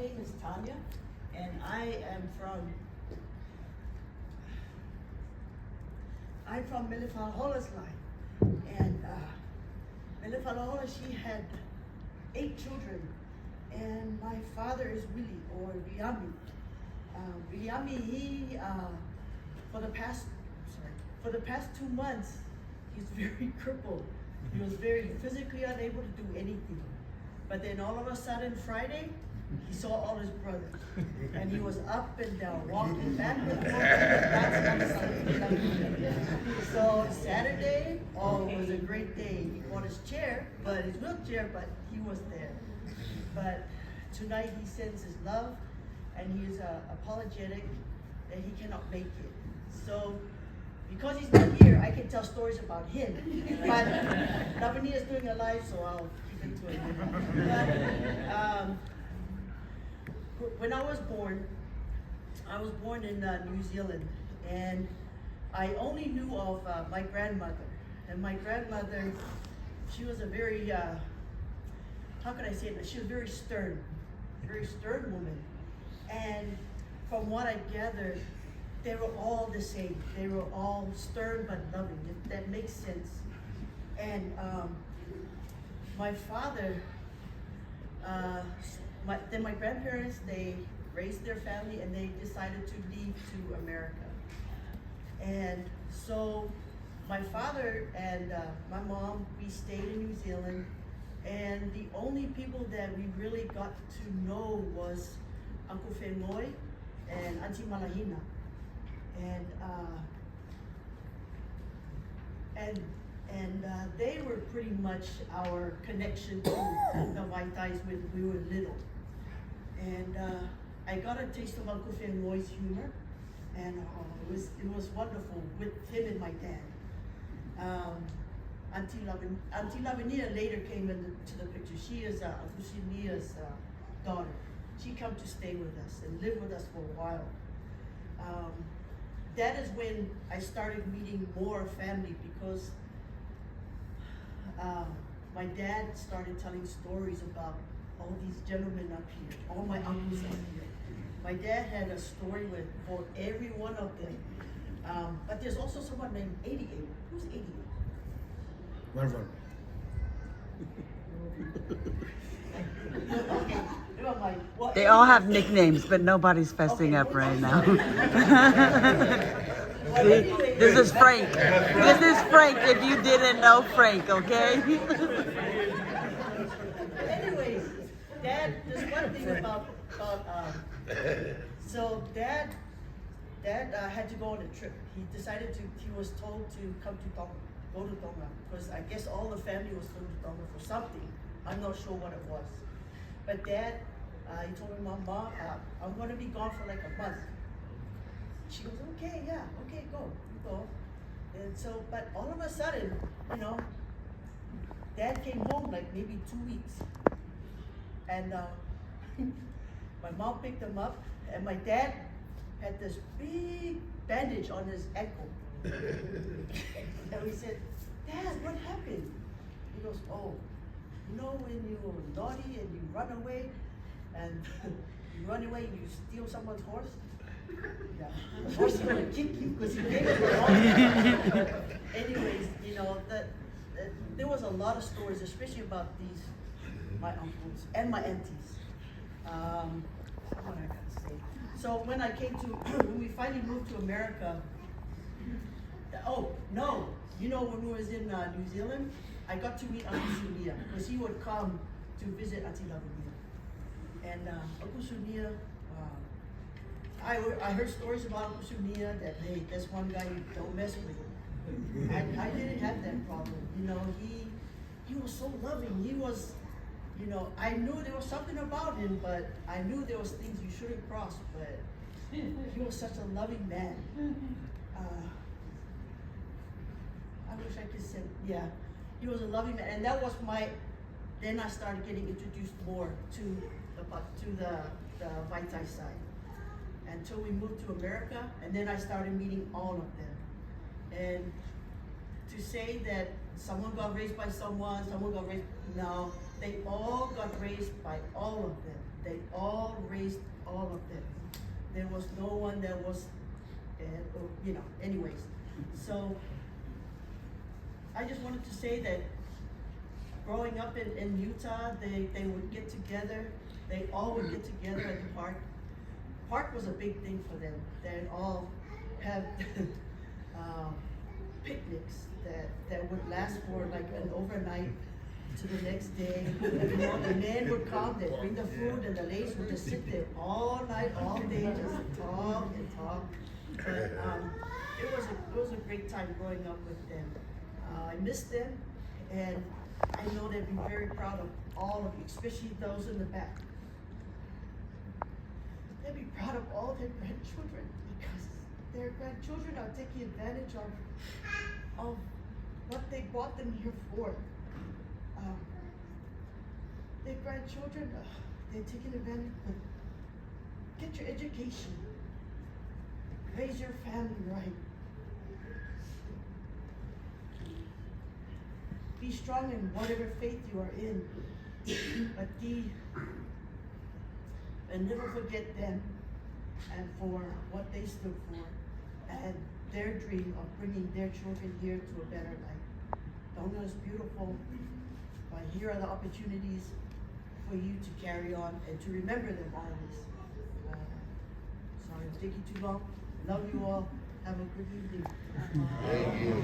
name is Tania, and I'm from Melifalahoa's line. And Melifalahoa, she had 8 children, and my father is Willie, or Riami. Riami, he, for the past 2 months, he's very crippled. He was very physically unable to do anything. But then all of a sudden, Friday, he saw all his brothers. And he was up and down, walking back and forth, dancing on the side. So Saturday, it was a great day. He bought his chair, his wheelchair, but he was there. But tonight he sends his love, and he is apologetic that he cannot make it. So, because he's not here, I can tell stories about him. But Lavania is doing a live, so I'll keep it to it. But when I was born in New Zealand, and I only knew of my grandmother. And my grandmother, she was a very, how can I say it? She was very stern woman. And from what I gathered, they were all the same. They were all stern but loving, if that makes sense. And my father, then my grandparents, they raised their family and they decided to leave to America. And so my father and my mom, we stayed in New Zealand, and the only people that we really got to know was Uncle Whenoi and Auntie Malahina. And they were pretty much our connection to the Vaitais when we were little. And I got a taste of Uncle Whenoi's humor, and it was wonderful with him and my dad. Auntie Lavinia later came into the picture. She is Uncle Shinia's daughter. She came to stay with us and live with us for a while. That is when I started meeting more family, because my dad started telling stories about all these gentlemen up here, all my uncles up here. My dad had a story for every one of them. But there's also someone named 88. Who's 88? Reverend. Okay. They all have nicknames, but nobody's fessing up right now. This is Frank. This is Frank, if you didn't know Frank, okay? Anyways, Dad, there's one thing about so Dad had to go on a trip. He was told to come to Tonga, go to Tonga, because I guess all the family was going to Tonga for something. I'm not sure what it was. But Dad, he told me, Mom, I'm going to be gone for like a month. She goes, okay, yeah, okay, go, you go. And so, but all of a sudden, Dad came home like maybe 2 weeks. And my mom picked him up, and my dad had this big bandage on his ankle. And we said, Dad, what happened? He goes, oh, when you're naughty and you run away, and you steal someone's horse? Yeah, the horse is gonna kick you because you gave it the wrong. Anyways, there was a lot of stories, especially about my uncles and my aunties. What I gotta say? So when when we finally moved to America, when we was in New Zealand, I got to meet Uncle Sunia, because he would come to visit Auntie Lavinia. And Uncle Sunia, I heard stories about Uncle Sunia that, hey, that's one guy you don't mess with. I didn't have that problem. He was so loving. He was, I knew there was something about him, but I knew there was things you shouldn't cross, but he was such a loving man. I wish I could say, yeah, he was a loving man. And that was then I started getting introduced more to the Vaitai side, until we moved to America, and then I started meeting all of them. And to say that someone got raised by someone got raised, no, they all got raised by all of them. They all raised all of them. There was no one that was dead, or, you know, anyways. So, I just wanted to say that growing up in Utah, they would get together. They all would get together at the park. Park was a big thing for them. They'd all have picnics that would last for like an overnight to the next day. You know, the men would come, they'd bring the food, and the ladies would just sit there all night, all day, just talk and talk. But it was a great time growing up with them. I miss them, and I know they'd be very proud of all of you, especially those in the back. They'd be proud of all their grandchildren, because their grandchildren are taking advantage of what they brought them here for. Their grandchildren, they're taking advantage of. Get your education, raise your family right. Be strong in whatever faith you are in, but and never forget them and for what they stood for and their dream of bringing their children here to a better life. Tonga is beautiful, but here are the opportunities for you to carry on and to remember them always. Sorry I'm taking too long. Love you all. Have a good evening. Thank you.